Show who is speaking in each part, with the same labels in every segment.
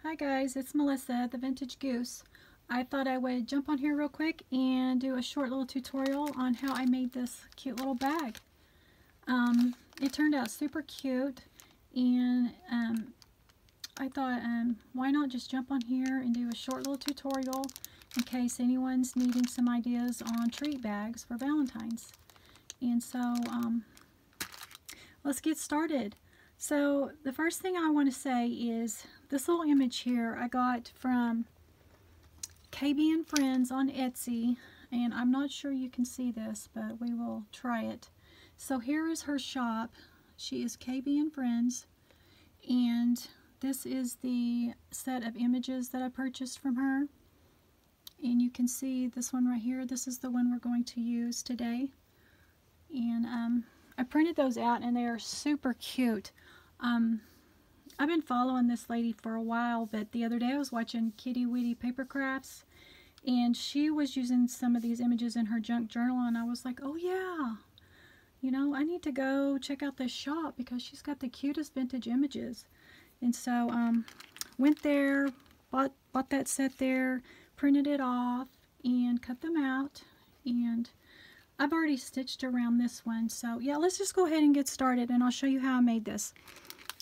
Speaker 1: Hi guys, it's Melissa, the Vintage Goose. I thought I would jump on here real quick and do a short little tutorial on how I made this cute little bag. It turned out super cute, and I thought why not just jump on here and do a short little tutorial in case anyone's needing some ideas on treat bags for Valentine's. And so let's get started. So the first thing I want to say is this little image here I got from KB and Friends on Etsy, and I'm not sure you can see this, but we will try it. So here is her shop. She is KB and Friends, and this is the set of images that I purchased from her. And you can see this one right here. This is the one we're going to use today. And I printed those out, and they are super cute. I've been following this lady for a while, but the other day I was watching Witty Papercrafts, and she was using some of these images in her junk journal, and I was like, oh yeah, you know, I need to go check out this shop because she's got the cutest vintage images. And so went there, bought that set there, printed it off, and cut them out. And I've already stitched around this one, so yeah, let's just go ahead and get started, and I'll show you how I made this.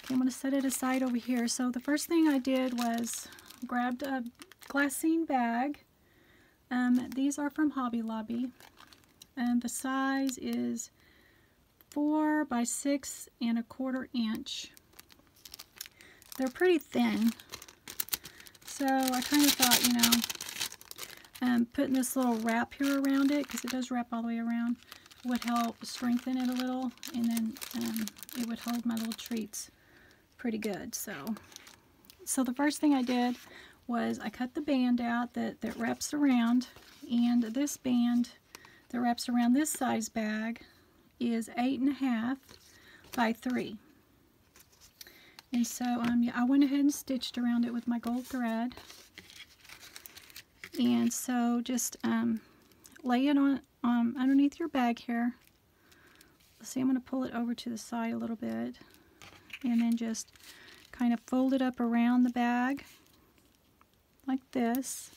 Speaker 1: Okay, I'm going to set it aside over here. So the first thing I did was grabbed a glassine bag. These are from Hobby Lobby, and the size is 4 by 6 1/4 inch. They're pretty thin, so I kind of thought, you know, putting this little wrap here around it, because it does wrap all the way around, would help strengthen it a little, and then it would hold my little treats pretty good. So the first thing I did was I cut the band out that wraps around, and this band that wraps around this size bag is 8.5 by 3. And so I went ahead and stitched around it with my gold thread. And so just lay it on underneath your bag here. Let's see, I'm going to pull it over to the side a little bit, and then just kind of fold it up around the bag like this,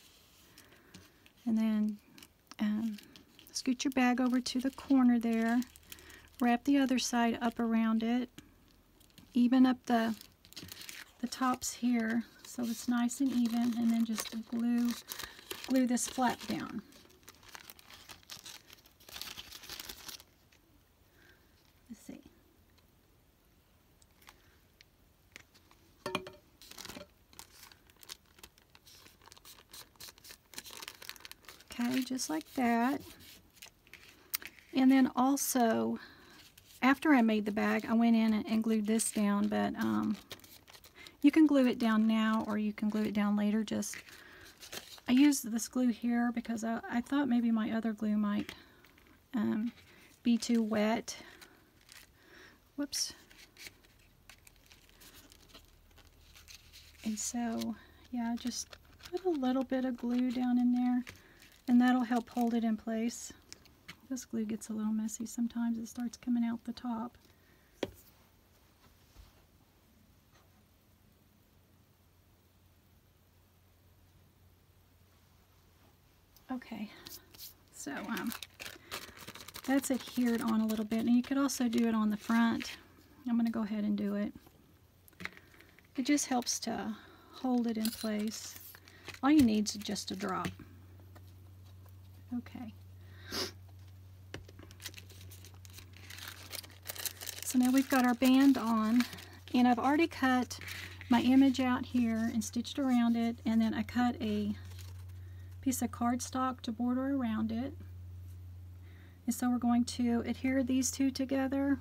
Speaker 1: and then scoot your bag over to the corner there, wrap the other side up around it, even up the tops here so it's nice and even, and then just glue this flap down. Let's see. Okay, just like that. And then also, after I made the bag, I went in and glued this down, but you can glue it down now or you can glue it down later. I used this glue here because I thought maybe my other glue might be too wet. Whoops. And so, yeah, just put a little bit of glue down in there, and that'll help hold it in place. This glue gets a little messy sometimes. It starts coming out the top. Okay, so that's adhered on a little bit, and you could also do it on the front. I'm going to go ahead and do it. It just helps to hold it in place. All you need is just a drop. Okay. So now we've got our band on, and I've already cut my image out here and stitched around it, and then I cut a piece of cardstock to border around it. And so we're going to adhere these two together.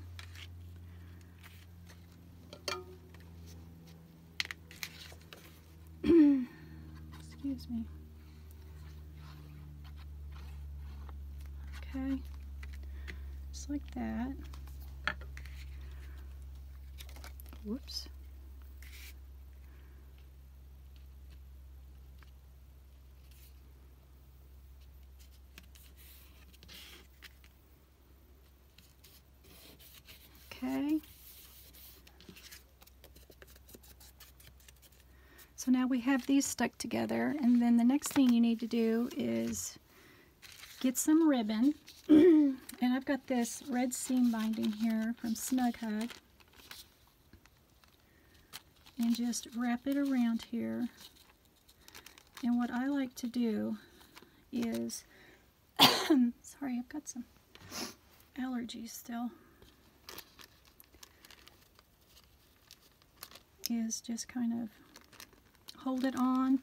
Speaker 1: Excuse me. Okay, just like that. Whoops. Okay. So now we have these stuck together, and then the next thing you need to do is get some ribbon. And I've got this red seam binding here from Snug Hug. And just wrap it around here. And what I like to do is, sorry, I've got some allergies still, is just kind of hold it on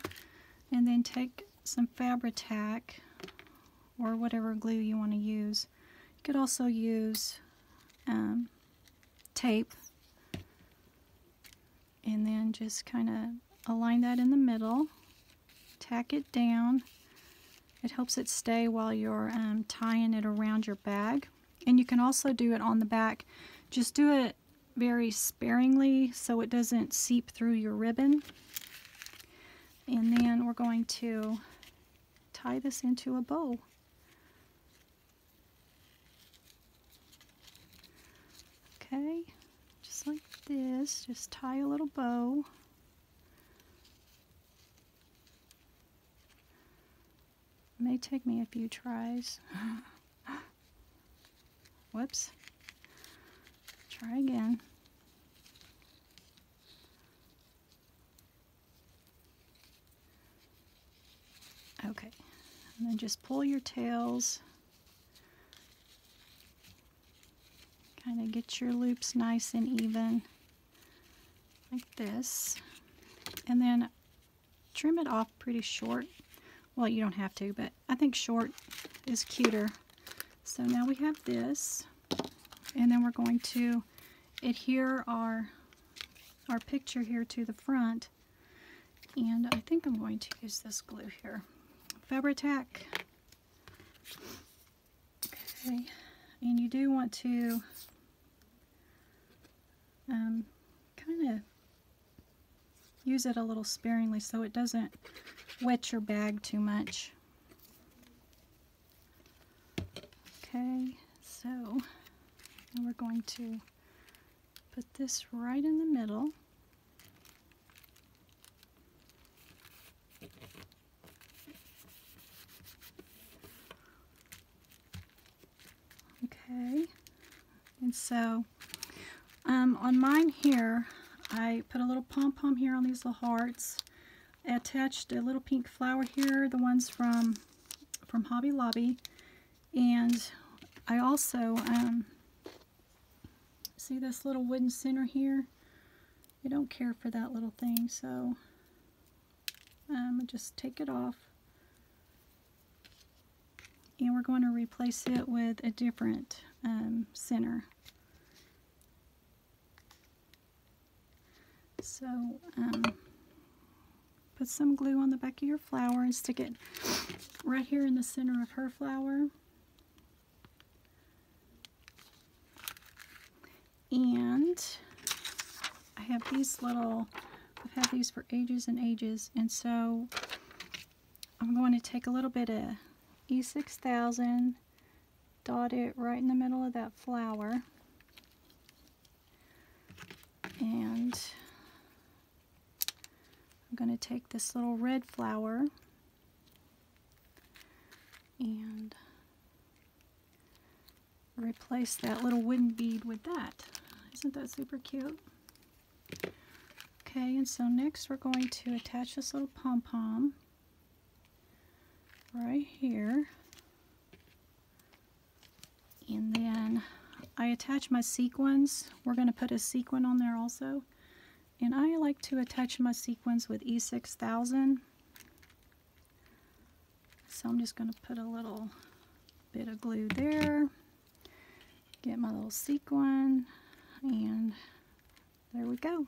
Speaker 1: and then take some Fabri-Tac or whatever glue you want to use. You could also use tape, and then just kind of align that in the middle, tack it down. It helps it stay while you're tying it around your bag. And you can also do it on the back. Just do it very sparingly so it doesn't seep through your ribbon. And then we're going to tie this into a bow. Okay, just like this, just tie a little bow. It may take me a few tries. Whoops. Try again. Okay, and then just pull your tails. Kind of get your loops nice and even, like this. And then trim it off pretty short. Well, you don't have to, but I think short is cuter. So now we have this, and then we're going to adhere our picture here to the front. And I think I'm going to use this glue here. Fabri-Tac. Okay, and you do want to kind of use it a little sparingly so it doesn't wet your bag too much. Okay, so now we're going to put this right in the middle. Okay, and so on mine here, I put a little pom-pom here on these little hearts. I attached a little pink flower here, the ones from Hobby Lobby. And I also, see this little wooden center here? I don't care for that little thing, so I just take it off. And we're going to replace it with a different center. So put some glue on the back of your flower and stick it right here in the center of her flower. And I have these little, I've had these for ages and ages, and so I'm going to take a little bit of E6000, dot it right in the middle of that flower, and I'm going to take this little red flower and replace that little wooden bead with that. Isn't that super cute? Okay, and so next we're going to attach this little pom-pom right here. And then I attach my sequins. We're going to put a sequin on there also. And I like to attach my sequins with E6000. So I'm just going to put a little bit of glue there. Get my little sequin, and there we go.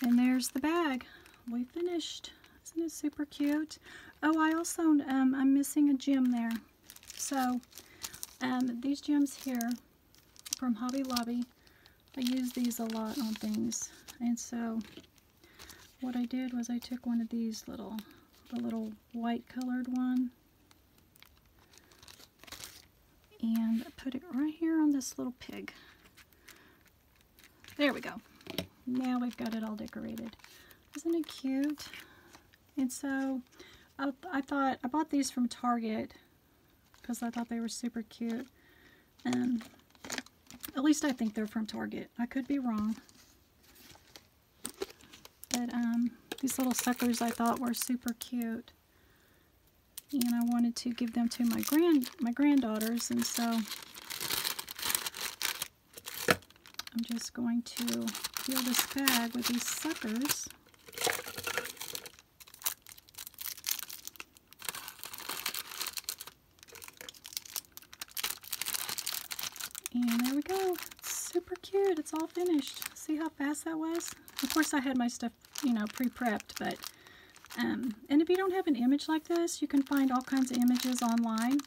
Speaker 1: And there's the bag. We finished. Isn't it super cute? Oh, I also, I'm missing a gem there. So, these gems here from Hobby Lobby, I use these a lot on things. And so, what I did was I took one of these the little white colored one, and put it right here on this little pig. There we go. Now we've got it all decorated. Isn't it cute? And so I thought, I bought these from Target because I thought they were super cute. At least I think they're from Target. I could be wrong. But these little suckers I thought were super cute. And I wanted to give them to my granddaughters, and so I'm just going to fill this bag with these suckers. And there we go. It's super cute. It's all finished. See how fast that was? Of course I had my stuff, you know, pre-prepped, but and if you don't have an image like this, you can find all kinds of images online.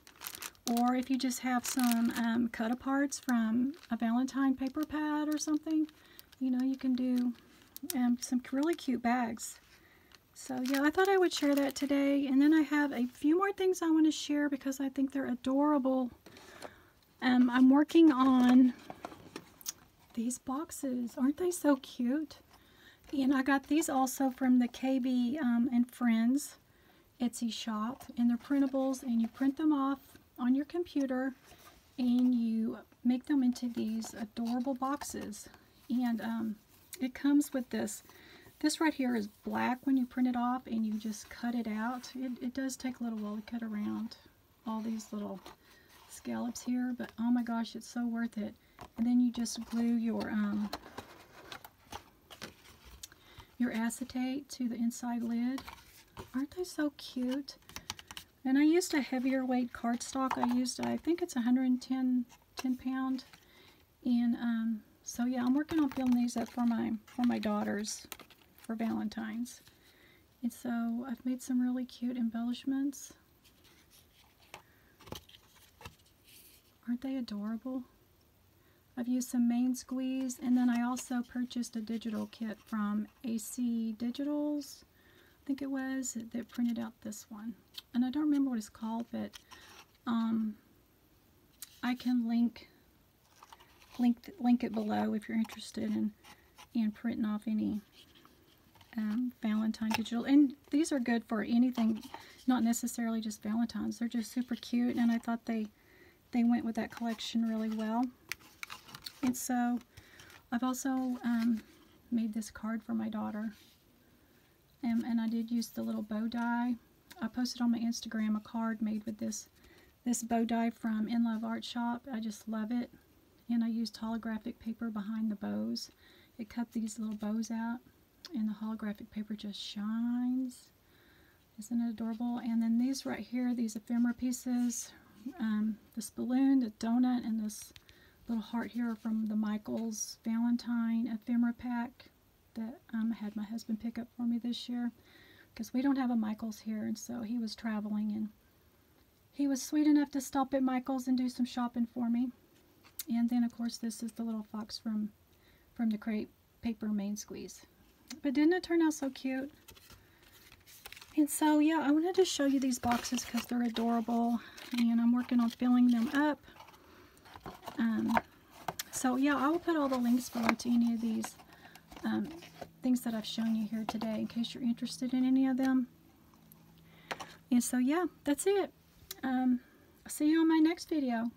Speaker 1: Or if you just have some cut-aparts from a Valentine paper pad or something, you know, you can do some really cute bags. So yeah, I thought I would share that today. And then I have a few more things I want to share because I think they're adorable. I'm working on these boxes. Aren't they so cute? And I got these also from the KB and Friends Etsy shop. And they're printables, and you print them off on your computer and you make them into these adorable boxes. And it comes with this. This right here is black when you print it off, and you just cut it out. It does take a little while to cut around all these little scallops here, but oh my gosh, it's so worth it. And then you just glue your acetate to the inside lid. Aren't they so cute? And I used a heavier weight cardstock. I think it's 110 pound. And so yeah, I'm working on filling these up for my daughters for Valentine's. And so I've made some really cute embellishments. Aren't they adorable? I've used some main squeeze, and then I also purchased a digital kit from AC Digitals, I think it was, that printed out this one. And I don't remember what it's called, but I can link it below if you're interested in printing off any Valentine digital. And these are good for anything, not necessarily just Valentine's. They're just super cute, and I thought they went with that collection really well. And so I've also made this card for my daughter, and I did use the little bow die. I posted on my Instagram a card made with this bow die from In Love Art Shop. I just love it. And I used holographic paper behind the bows. It cut these little bows out, and the holographic paper just shines. Isn't it adorable? And then these right here, these ephemera pieces, this balloon, the donut, and this little heart here from the Michaels Valentine ephemera pack that I had my husband pick up for me this year, because we don't have a Michaels here, and so he was traveling, and he was sweet enough to stop at Michaels and do some shopping for me. And then of course this is the little fox from the Crepe Paper Main Squeeze. But didn't it turn out so cute? And so yeah, I wanted to show you these boxes because they're adorable, and I'm working on filling them up. So yeah, I will put all the links below to any of these things that I've shown you here today in case you're interested in any of them. And so yeah, that's it. I'll see you on my next video.